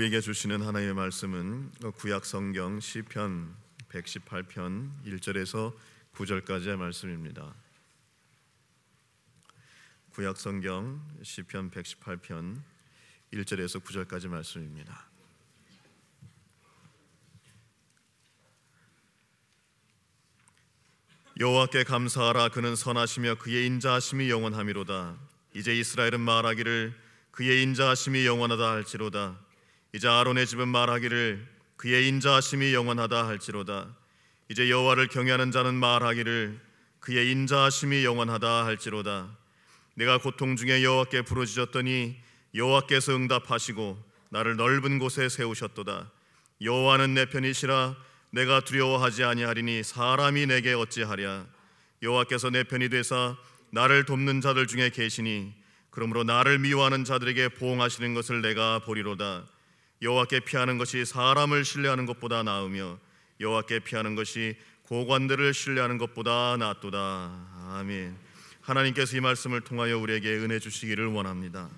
우리에게 주시는 하나님의 말씀은 구약 성경 시편 118편 1절에서 9절까지의 말씀입니다. 구약 성경 시편 118편 1절에서 9절까지 말씀입니다. 여호와께 감사하라. 그는 선하시며 그의 인자하심이 영원하미로다. 이제 이스라엘은 말하기를 그의 인자하심이 영원하다 할지로다. 이제 아론의 집은 말하기를 그의 인자하심이 영원하다 할지로다. 이제 여호와를 경외하는 자는 말하기를 그의 인자하심이 영원하다 할지로다. 내가 고통 중에 여호와께 부르짖었더니 여호와께서 응답하시고 나를 넓은 곳에 세우셨도다. 여호와는 내 편이시라. 내가 두려워하지 아니하리니 사람이 내게 어찌하랴. 여호와께서 내 편이 되사 나를 돕는 자들 중에 계시니 그러므로 나를 미워하는 자들에게 보응하시는 것을 내가 보리로다. 여호와께 피하는 것이 사람을 신뢰하는 것보다 나으며 여호와께 피하는 것이 고관들을 신뢰하는 것보다 낫도다. 아멘. 하나님께서 이 말씀을 통하여 우리에게 은혜 주시기를 원합니다.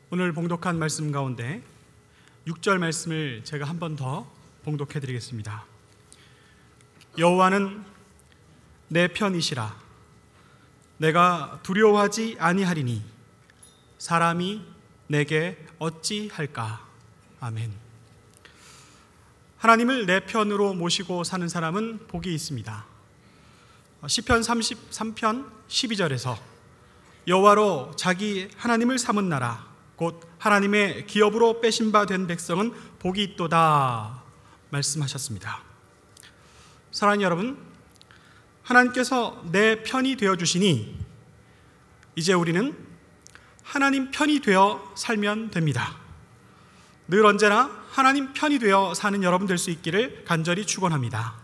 오늘 봉독한 말씀 가운데 6절 말씀을 제가 한 번 더 봉독해 드리겠습니다. 여호와는 내 편이시라. 내가 두려워하지 아니하리니 사람이 내게 어찌할까. 아멘. 하나님을 내 편으로 모시고 사는 사람은 복이 있습니다. 시편 33편 12절에서 여호와로 자기 하나님을 삼은 나라 곧 하나님의 기업으로 빼신 바 된 백성은 복이 있도다 말씀하셨습니다. 사랑하는 여러분, 하나님께서 내 편이 되어주시니 이제 우리는 하나님 편이 되어 살면 됩니다. 늘 언제나 하나님 편이 되어 사는 여러분 될 수 있기를 간절히 축원합니다.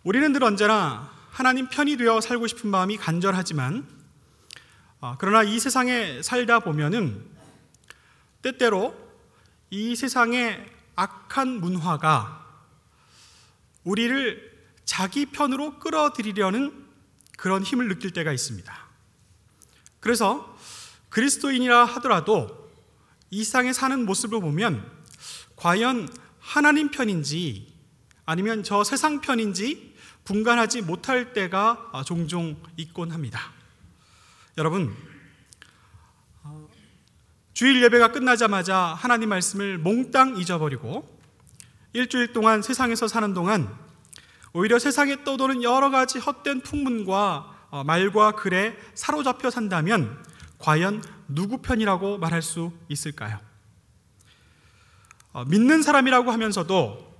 우리는 늘 언제나 하나님 편이 되어 살고 싶은 마음이 간절하지만 그러나 이 세상에 살다 보면은 때때로 이 세상의 악한 문화가 우리를 자기 편으로 끌어들이려는 그런 힘을 느낄 때가 있습니다. 그래서 그리스도인이라 하더라도 이 세상에 사는 모습을 보면 과연 하나님 편인지 아니면 저 세상 편인지 분간하지 못할 때가 종종 있곤 합니다. 여러분, 주일 예배가 끝나자마자 하나님 말씀을 몽땅 잊어버리고 일주일 동안 세상에서 사는 동안 오히려 세상에 떠도는 여러 가지 헛된 풍문과 말과 글에 사로잡혀 산다면 과연 누구 편이라고 말할 수 있을까요? 믿는 사람이라고 하면서도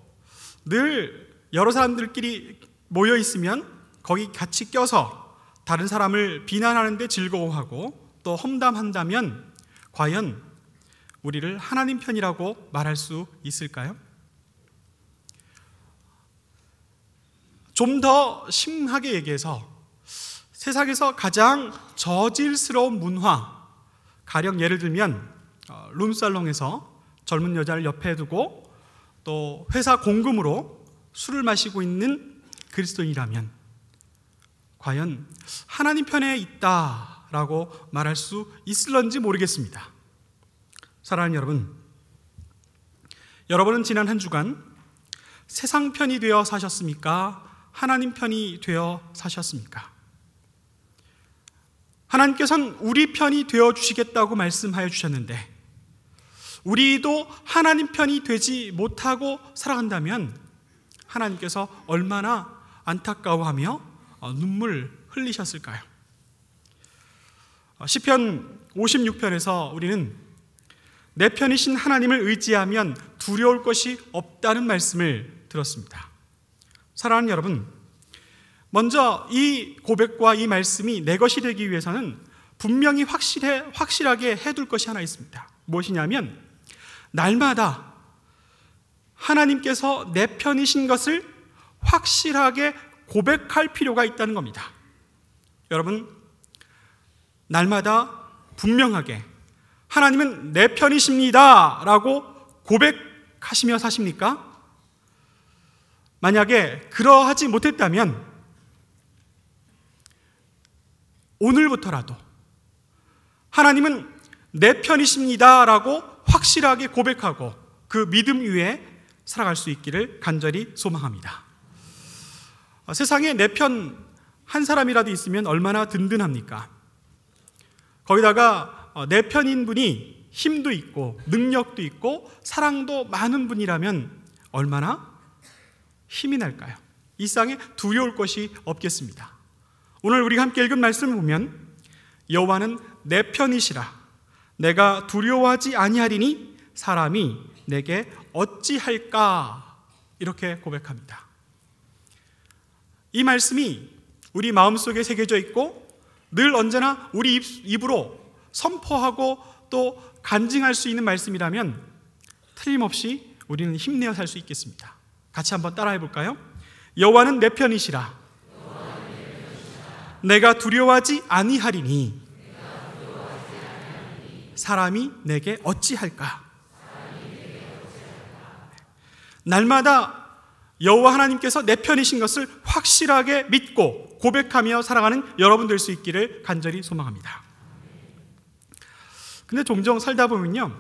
늘 여러 사람들끼리 모여 있으면 거기 같이 껴서 다른 사람을 비난하는 데 즐거워하고 또 험담한다면 과연 우리를 하나님 편이라고 말할 수 있을까요? 좀 더 심하게 얘기해서 세상에서 가장 저질스러운 문화, 가령 예를 들면 룸살롱에서 젊은 여자를 옆에 두고 또 회사 공금으로 술을 마시고 있는 그리스도인이라면 과연 하나님 편에 있다라고 말할 수 있을런지 모르겠습니다. 사랑하는 여러분, 여러분은 지난 한 주간 세상 편이 되어 사셨습니까? 하나님 편이 되어 사셨습니까? 하나님께서는 우리 편이 되어 주시겠다고 말씀하여 주셨는데 우리도 하나님 편이 되지 못하고 살아간다면 하나님께서 얼마나 안타까워하며 눈물 흘리셨을까요? 시편 56편에서 우리는 내 편이신 하나님을 의지하면 두려울 것이 없다는 말씀을 들었습니다. 사랑하는 여러분, 먼저 이 고백과 이 말씀이 내 것이 되기 위해서는 분명히 확실하게 해둘 것이 하나 있습니다. 무엇이냐면 날마다 하나님께서 내 편이신 것을 확실하게 고백할 필요가 있다는 겁니다. 여러분, 날마다 분명하게 하나님은 내 편이십니다 라고 고백하시며 사십니까? 만약에 그러하지 못했다면 오늘부터라도 하나님은 내 편이십니다 라고 확실하게 고백하고 그 믿음 위에 살아갈 수 있기를 간절히 소망합니다. 세상에 내 편 한 사람이라도 있으면 얼마나 든든합니까? 거기다가 내 편인 분이 힘도 있고 능력도 있고 사랑도 많은 분이라면 얼마나 힘이 날까요? 이 세상에 두려울 것이 없겠습니다. 오늘 우리가 함께 읽은 말씀을 보면 여호와는 내 편이시라 내가 두려워하지 아니하리니 사람이 내게 어찌할까 이렇게 고백합니다. 이 말씀이 우리 마음속에 새겨져 있고 늘 언제나 우리 입으로 선포하고 또 간증할 수 있는 말씀이라면 틀림없이 우리는 힘내어 살 수 있겠습니다. 같이 한번 따라해 볼까요? 여호와는 내 편이시라 내가 두려워하지 아니하리니 사람이 내게 어찌할까? 날마다 여호와 하나님께서 내 편이신 것을 확실하게 믿고 고백하며 살아가는 여러분 될 수 있기를 간절히 소망합니다. 근데 종종 살다 보면요,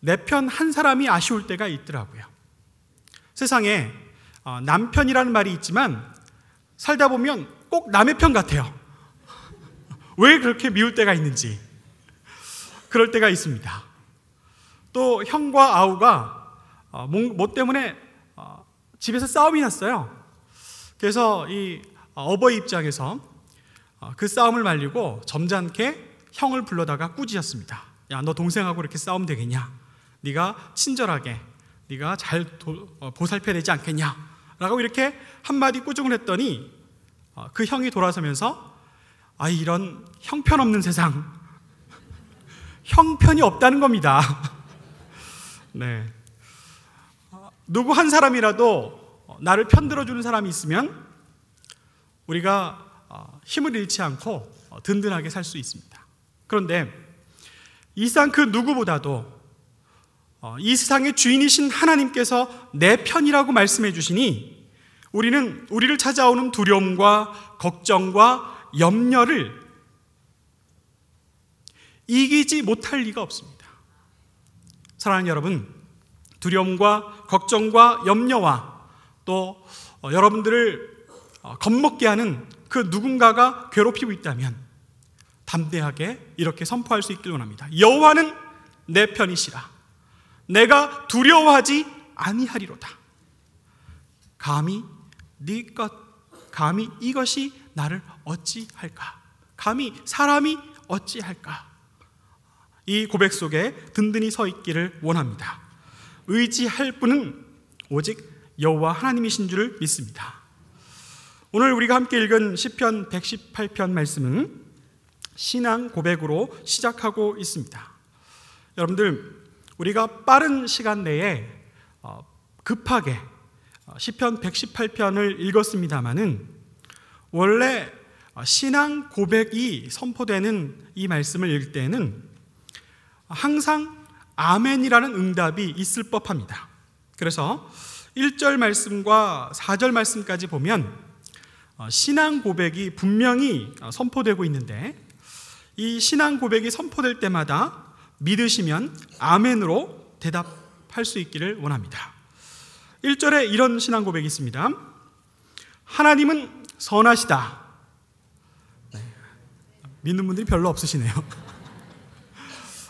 내 편 한 사람이 아쉬울 때가 있더라고요. 세상에 남편이라는 말이 있지만 살다 보면 꼭 남의 편 같아요. 왜 그렇게 미울 때가 있는지 그럴 때가 있습니다. 또 형과 아우가 뭐 때문에 집에서 싸움이 났어요. 그래서 이 어버이 입장에서 그 싸움을 말리고 점잖게 형을 불러다가 꾸짖었습니다. 야, 너 동생하고 이렇게 싸우면 되겠냐? 네가 친절하게 네가 잘 보살펴야 되지 않겠냐? 라고 이렇게 한마디 꾸중을 했더니 그 형이 돌아서면서 이런 형편없는 세상, 형편이 없다는 겁니다. 네. 누구 한 사람이라도 나를 편들어주는 사람이 있으면 우리가 힘을 잃지 않고 든든하게 살 수 있습니다. 그런데 이 세상 그 누구보다도 이 세상의 주인이신 하나님께서 내 편이라고 말씀해 주시니 우리는 우리를 찾아오는 두려움과 걱정과 염려를 이기지 못할 리가 없습니다. 사랑하는 여러분, 두려움과 걱정과 염려와 또 여러분들을 겁먹게 하는 그 누군가가 괴롭히고 있다면 담대하게 이렇게 선포할 수 있길 원합니다. 여호와는 내 편이시라 내가 두려워하지 아니하리로다. 감히 감히 이것이 나를 어찌할까? 감히 사람이 어찌할까? 이 고백 속에 든든히 서 있기를 원합니다. 의지할 분은 오직 여호와 하나님이신 줄을 믿습니다. 오늘 우리가 함께 읽은 시편 118편 말씀은 신앙 고백으로 시작하고 있습니다. 여러분들, 우리가 빠른 시간 내에 급하게 시편 118편을 읽었습니다마는 원래 신앙 고백이 선포되는 이 말씀을 읽을 때는 항상 아멘이라는 응답이 있을 법합니다. 그래서 1절 말씀과 4절 말씀까지 보면 신앙 고백이 분명히 선포되고 있는데 이 신앙 고백이 선포될 때마다 믿으시면 아멘으로 대답할 수 있기를 원합니다. 1절에 이런 신앙 고백이 있습니다. 하나님은 선하시다. 믿는 분들이 별로 없으시네요.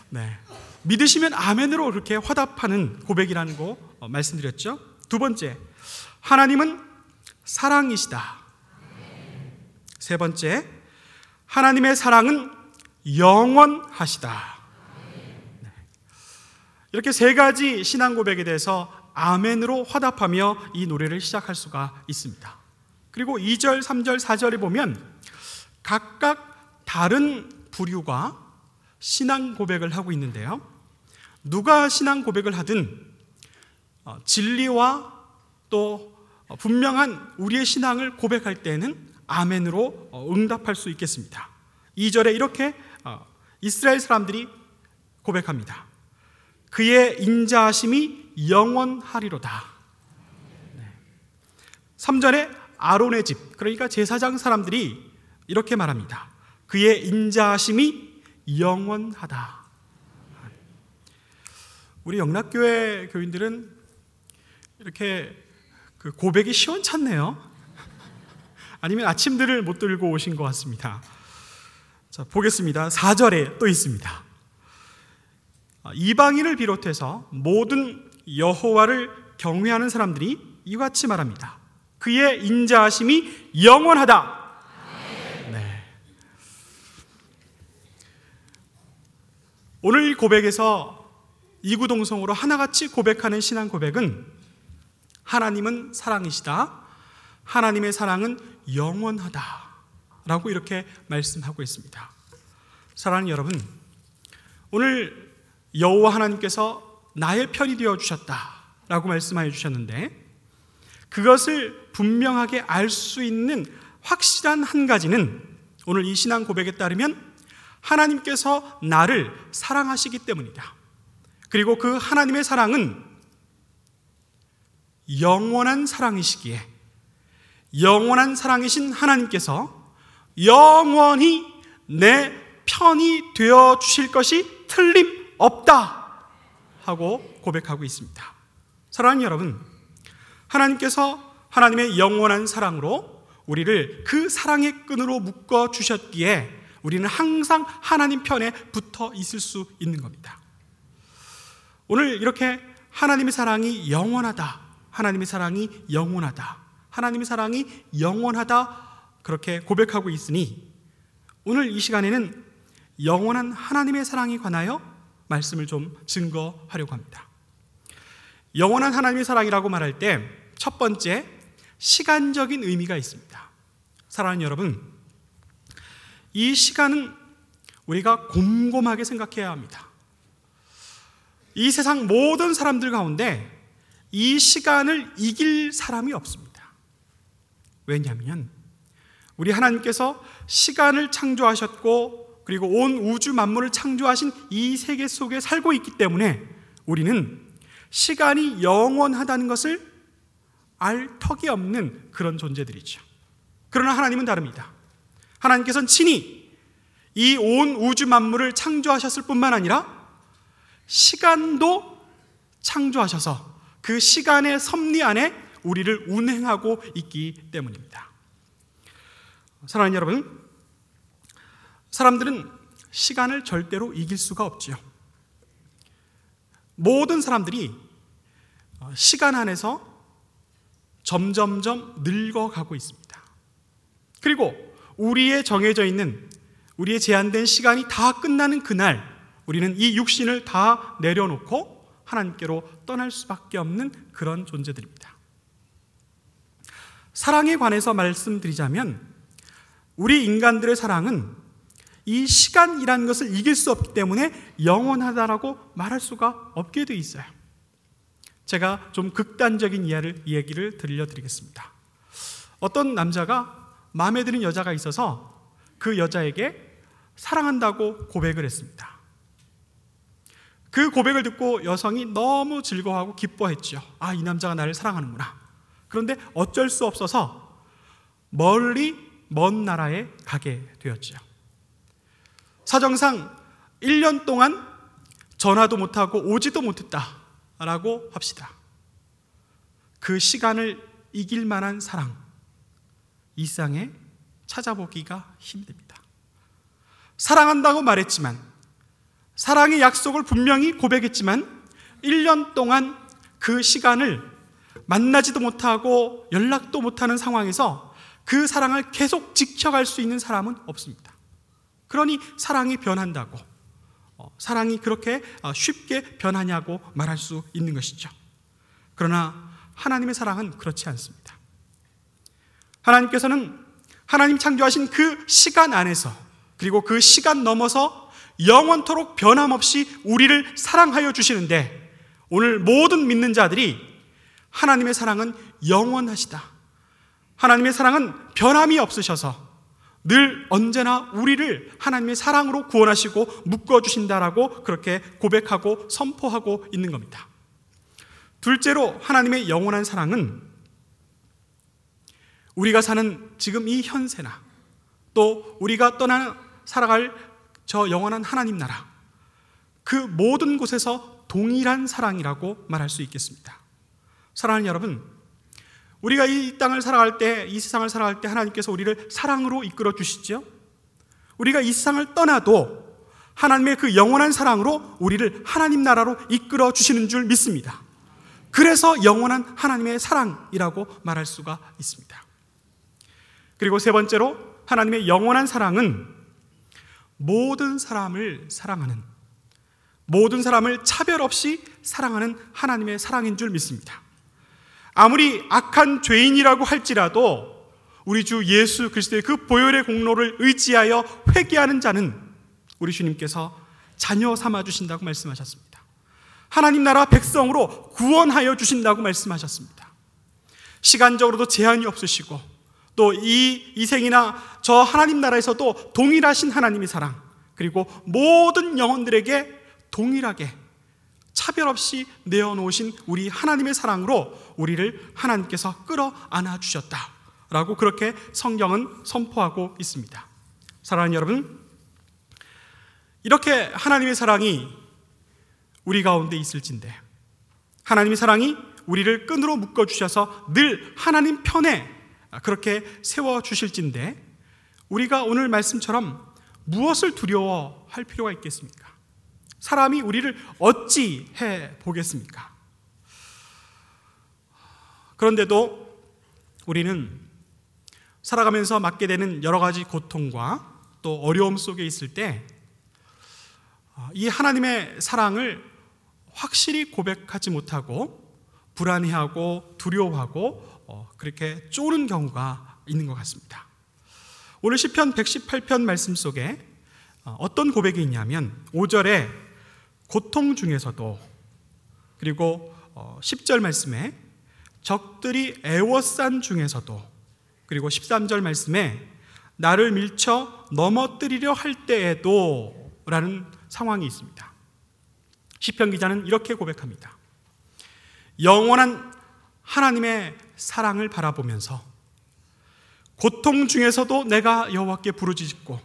네. 믿으시면 아멘으로 그렇게 화답하는 고백이라는 거 말씀드렸죠. 두 번째, 하나님은 사랑이시다. 세 번째, 하나님의 사랑은 영원하시다. 네. 이렇게 세 가지 신앙 고백에 대해서 아멘으로 화답하며 이 노래를 시작할 수가 있습니다. 그리고 2절, 3절, 4절에 보면 각각 다른 부류가 신앙 고백을 하고 있는데요, 누가 신앙 고백을 하든 진리와 또 분명한 우리의 신앙을 고백할 때는 아멘으로 응답할 수 있겠습니다. 2절에 이렇게 이스라엘 사람들이 고백합니다. 그의 인자하심이 영원하리로다. 3절에 아론의 집, 그러니까 제사장 사람들이 이렇게 말합니다. 그의 인자하심이 영원하다. 우리 영락교회 교인들은 이렇게 그 고백이 시원찮네요. 아니면 아침들을 못 들고 오신 것 같습니다. 자, 보겠습니다. 4절에 또 있습니다. 이방인을 비롯해서 모든 여호와를 경외하는 사람들이 이와 같이 말합니다. 그의 인자하심이 영원하다. 네. 오늘 이 고백에서 이구동성으로 하나같이 고백하는 신앙 고백은 하나님은 사랑이시다, 하나님의 사랑은 영원하다 라고 이렇게 말씀하고 있습니다. 사랑하는 여러분, 오늘 여호와 하나님께서 나의 편이 되어주셨다 라고 말씀하여 주셨는데, 그것을 분명하게 알 수 있는 확실한 한 가지는 오늘 이 신앙 고백에 따르면 하나님께서 나를 사랑하시기 때문이다. 그리고 그 하나님의 사랑은 영원한 사랑이시기에 영원한 사랑이신 하나님께서 영원히 내 편이 되어 주실 것이 틀림없다 하고 고백하고 있습니다. 사랑하는 여러분, 하나님께서 하나님의 영원한 사랑으로 우리를 그 사랑의 끈으로 묶어 주셨기에 우리는 항상 하나님 편에 붙어 있을 수 있는 겁니다. 오늘 이렇게 하나님의 사랑이 영원하다, 하나님의 사랑이 영원하다, 하나님의 사랑이 영원하다 그렇게 고백하고 있으니 오늘 이 시간에는 영원한 하나님의 사랑에 관하여 말씀을 좀 증거하려고 합니다. 영원한 하나님의 사랑이라고 말할 때 첫 번째, 시간적인 의미가 있습니다. 사랑하는 여러분, 이 시간은 우리가 곰곰하게 생각해야 합니다. 이 세상 모든 사람들 가운데 이 시간을 이길 사람이 없습니다. 왜냐하면 우리 하나님께서 시간을 창조하셨고 그리고 온 우주 만물을 창조하신 이 세계 속에 살고 있기 때문에 우리는 시간이 영원하다는 것을 알 턱이 없는 그런 존재들이죠. 그러나 하나님은 다릅니다. 하나님께서는 친히 이 온 우주 만물을 창조하셨을 뿐만 아니라 시간도 창조하셔서 그 시간의 섭리 안에 우리를 운행하고 있기 때문입니다. 사랑하는 여러분, 사람들은 시간을 절대로 이길 수가 없지요. 모든 사람들이 시간 안에서 점점점 늙어가고 있습니다. 그리고 우리의 정해져 있는, 우리의 제한된 시간이 다 끝나는 그날 우리는 이 육신을 다 내려놓고 하나님께로 떠날 수밖에 없는 그런 존재들입니다. 사랑에 관해서 말씀드리자면 우리 인간들의 사랑은 이 시간이라는 것을 이길 수 없기 때문에 영원하다라고 말할 수가 없게 돼 있어요. 제가 좀 극단적인 이야기를 들려드리겠습니다. 어떤 남자가 마음에 드는 여자가 있어서 그 여자에게 사랑한다고 고백을 했습니다. 그 고백을 듣고 여성이 너무 즐거워하고 기뻐했죠. 아, 이 남자가 나를 사랑하는구나. 그런데 어쩔 수 없어서 멀리 먼 나라에 가게 되었죠. 사정상 1년 동안 전화도 못하고 오지도 못했다라고 합시다. 그 시간을 이길 만한 사랑, 이 세상에 찾아보기가 힘듭니다. 사랑한다고 말했지만, 사랑의 약속을 분명히 고백했지만 1년 동안 그 시간을 만나지도 못하고 연락도 못하는 상황에서 그 사랑을 계속 지켜갈 수 있는 사람은 없습니다. 그러니 사랑이 변한다고, 사랑이 그렇게 쉽게 변하냐고 말할 수 있는 것이죠. 그러나 하나님의 사랑은 그렇지 않습니다. 하나님께서는 하나님 창조하신 그 시간 안에서, 그리고 그 시간 넘어서 영원토록 변함없이 우리를 사랑하여 주시는데, 오늘 모든 믿는 자들이 하나님의 사랑은 영원하시다, 하나님의 사랑은 변함이 없으셔서 늘 언제나 우리를 하나님의 사랑으로 구원하시고 묶어주신다라고 그렇게 고백하고 선포하고 있는 겁니다. 둘째로, 하나님의 영원한 사랑은 우리가 사는 지금 이 현세나 또 우리가 살아갈 저 영원한 하나님 나라, 그 모든 곳에서 동일한 사랑이라고 말할 수 있겠습니다. 사랑하는 여러분, 우리가 이 땅을 살아갈 때, 이 세상을 살아갈 때 하나님께서 우리를 사랑으로 이끌어 주시죠. 우리가 이 세상을 떠나도 하나님의 그 영원한 사랑으로 우리를 하나님 나라로 이끌어 주시는 줄 믿습니다. 그래서 영원한 하나님의 사랑이라고 말할 수가 있습니다. 그리고 세 번째로, 하나님의 영원한 사랑은 모든 사람을 사랑하는, 모든 사람을 차별 없이 사랑하는 하나님의 사랑인 줄 믿습니다. 아무리 악한 죄인이라고 할지라도 우리 주 예수 그리스도의 그 보혈의 공로를 의지하여 회개하는 자는 우리 주님께서 자녀 삼아 주신다고 말씀하셨습니다. 하나님 나라 백성으로 구원하여 주신다고 말씀하셨습니다. 시간적으로도 제한이 없으시고 또 이 생이나 저 하나님 나라에서도 동일하신 하나님의 사랑, 그리고 모든 영혼들에게 동일하게 차별 없이 내어놓으신 우리 하나님의 사랑으로 우리를 하나님께서 끌어안아 주셨다라고 그렇게 성경은 선포하고 있습니다. 사랑하는 여러분, 이렇게 하나님의 사랑이 우리 가운데 있을진데, 하나님의 사랑이 우리를 끈으로 묶어주셔서 늘 하나님 편에 그렇게 세워주실진데, 우리가 오늘 말씀처럼 무엇을 두려워할 필요가 있겠습니까? 사람이 우리를 어찌 해 보겠습니까? 그런데도 우리는 살아가면서 맞게 되는 여러 가지 고통과 또 어려움 속에 있을 때 이 하나님의 사랑을 확실히 고백하지 못하고 불안해하고 두려워하고 그렇게 쪼는 경우가 있는 것 같습니다. 오늘 시편 118편 말씀 속에 어떤 고백이 있냐면 5절에 고통 중에서도, 그리고 10절 말씀에 적들이 애워싼 중에서도, 그리고 13절 말씀에 나를 밀쳐 넘어뜨리려 할 때에도 라는 상황이 있습니다. 시편 기자는 이렇게 고백합니다. 영원한 하나님의 사랑을 바라보면서 고통 중에서도 내가 여호와께 부르짖고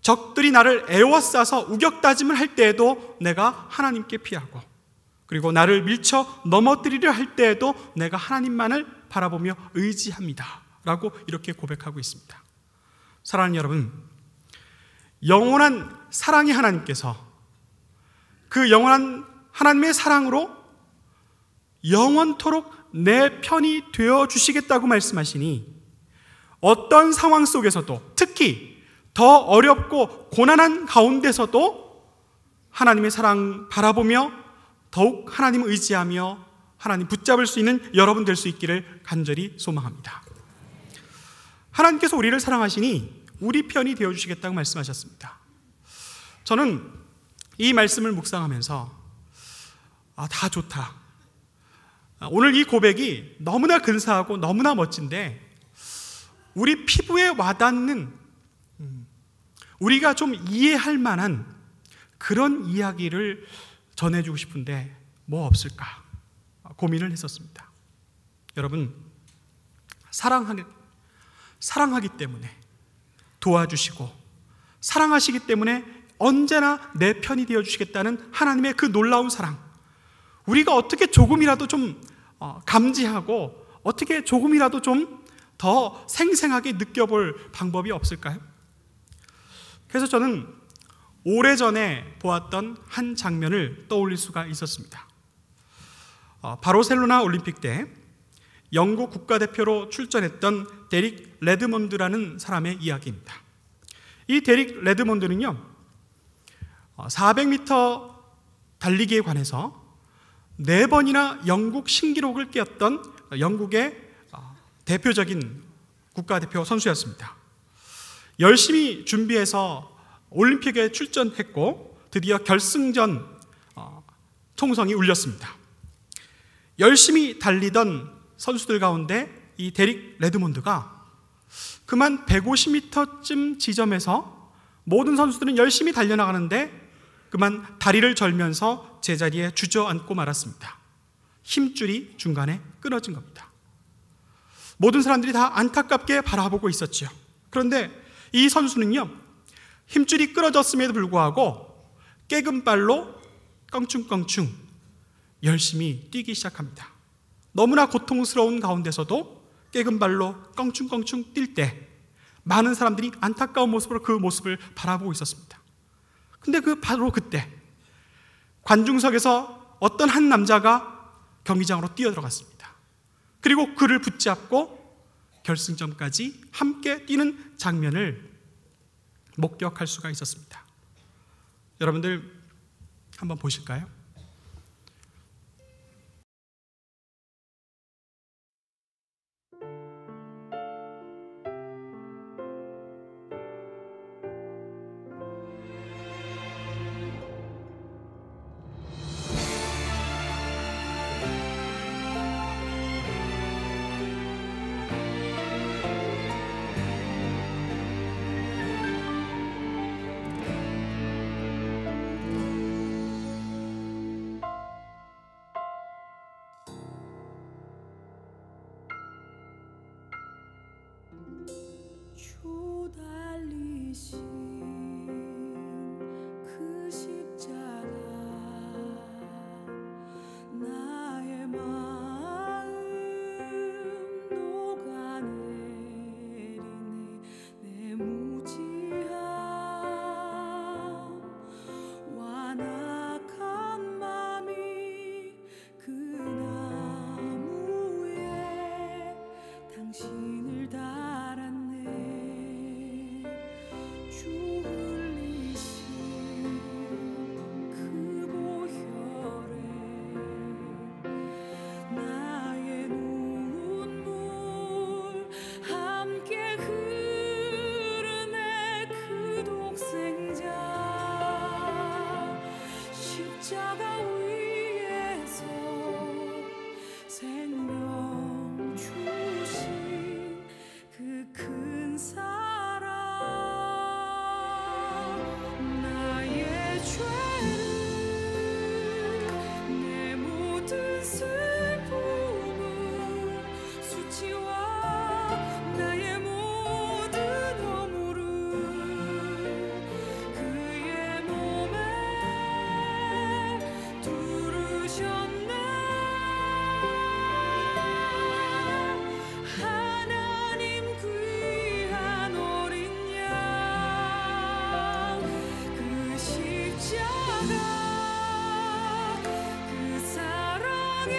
적들이 나를 애워싸서 우격다짐을 할 때에도 내가 하나님께 피하고, 그리고 나를 밀쳐 넘어뜨리려 할 때에도 내가 하나님만을 바라보며 의지합니다 라고 이렇게 고백하고 있습니다. 사랑하는 여러분, 영원한 사랑의 하나님께서 그 영원한 하나님의 사랑으로 영원토록 내 편이 되어주시겠다고 말씀하시니, 어떤 상황 속에서도, 특히 더 어렵고 고난한 가운데서도 하나님의 사랑 바라보며 더욱 하나님을 의지하며 하나님 붙잡을 수 있는 여러분 될 수 있기를 간절히 소망합니다. 하나님께서 우리를 사랑하시니 우리 편이 되어주시겠다고 말씀하셨습니다. 저는 이 말씀을 묵상하면서 다 좋다, 오늘 이 고백이 너무나 근사하고 너무나 멋진데 우리 피부에 와닿는, 우리가 좀 이해할 만한 그런 이야기를 전해주고 싶은데 뭐 없을까 고민을 했었습니다. 여러분, 사랑하기 때문에 도와주시고 사랑하시기 때문에 언제나 내 편이 되어주시겠다는 하나님의 그 놀라운 사랑, 우리가 어떻게 조금이라도 좀 감지하고 어떻게 조금이라도 좀 더 생생하게 느껴볼 방법이 없을까요? 그래서 저는 오래전에 보았던 한 장면을 떠올릴 수가 있었습니다. 바르셀로나 올림픽 때 영국 국가대표로 출전했던 데릭 레드몬드라는 사람의 이야기입니다. 이 데릭 레드몬드는요, 400m 달리기에 관해서 4번이나 영국 신기록을 깨었던 영국의 대표적인 국가대표 선수였습니다. 열심히 준비해서 올림픽에 출전했고 드디어 결승전 총성이 울렸습니다. 열심히 달리던 선수들 가운데 이 데릭 레드몬드가 그만 150m쯤 지점에서 모든 선수들은 열심히 달려나가는데 그만 다리를 절면서 제자리에 주저앉고 말았습니다. 힘줄이 중간에 끊어진 겁니다. 모든 사람들이 다 안타깝게 바라보고 있었죠. 그런데 이 선수는요, 힘줄이 끊어졌음에도 불구하고 깨금 발로 껑충껑충 열심히 뛰기 시작합니다. 너무나 고통스러운 가운데서도 깨금 발로 껑충껑충 뛸 때 많은 사람들이 안타까운 모습으로 그 모습을 바라보고 있었습니다. 근데 바로 그때 관중석에서 어떤 한 남자가 경기장으로 뛰어들어갔습니다. 그리고 그를 붙잡고 결승점까지 함께 뛰는 장면을 목격할 수가 있었습니다. 여러분들 한번 보실까요? 주 달리신 그 십자가 나의 마음 녹아내리네. 내 무지함 완악한 맘이 그 나무에 당신을 달았네. 주 흘리신 그 보혈에 나의 눈물 함께 흐르네. 그 독생자 십자가 위에서 생명 주신 그 큰 사랑. 나의 죄를 내 모든 슬픔을 수치와 나의 모든 허물을 그의 몸에 두르셨네. 하나님 귀한 어린 양 그 십자가 그 사랑의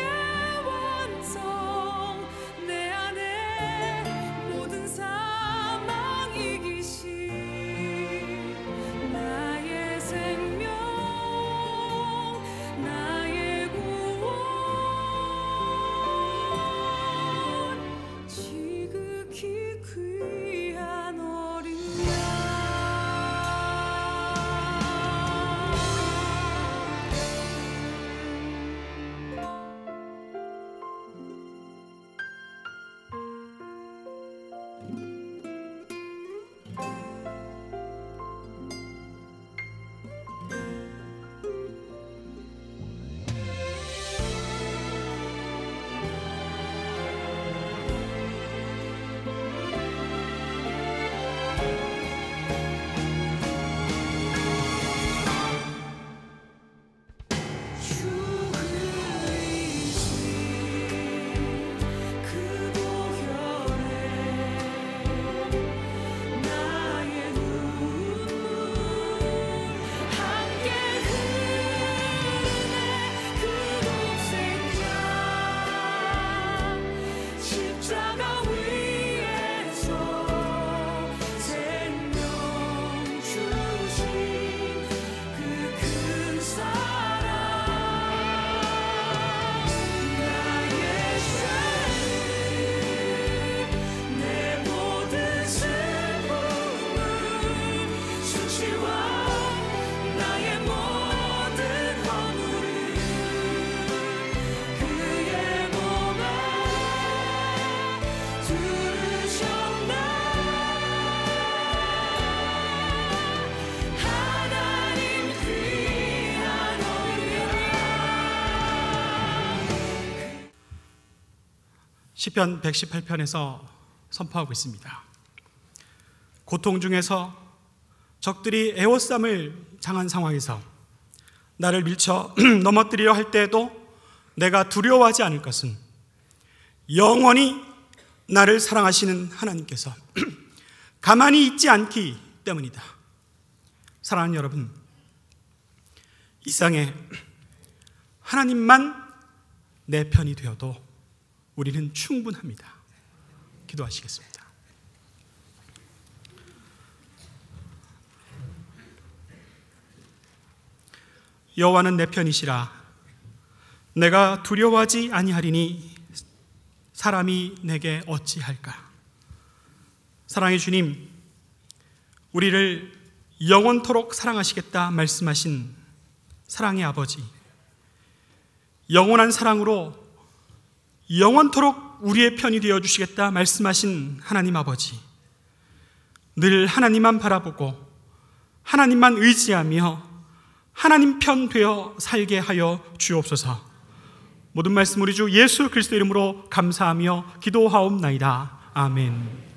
완성 내 안에 모든 사망 이기신 나의 생명 나의 구원 지극히 귀한 어린 양. 주 흘리신 그 보혈에 나의 눈물 함께 흐르네. 그 독생자 십자가 위에서 생명 주신 그 큰 사랑. 나의 죄를 내 모든 슬픔을 수치와 나의 모든 허물을 그의 몸에 두르셨네. 하나님 귀한 어린 양. 시편 118편에서 선포하고 있습니다. 고통 중에서 적들이 에워쌈을 당한 상황에서 나를 밀쳐 넘어뜨리려 할 때에도 내가 두려워하지 않을 것은 영원히 나를 사랑하시는 하나님께서 가만히 있지 않기 때문이다. 사랑하는 여러분, 이 세상에 하나님만 내 편이 되어도 우리는 충분합니다. 기도하시겠습니다. 여호와는 내 편이시라. 내가 두려워하지 아니하리니 사람이 내게 어찌할까. 사랑의 주님, 우리를 영원토록 사랑하시겠다 말씀하신 사랑의 아버지, 영원한 사랑으로 영원토록 우리의 편이 되어주시겠다 말씀하신 하나님 아버지, 늘 하나님만 바라보고 하나님만 의지하며 하나님 편 되어 살게 하여 주옵소서. 모든 말씀 우리 주 예수 그리스도 이름으로 감사하며 기도하옵나이다. 아멘.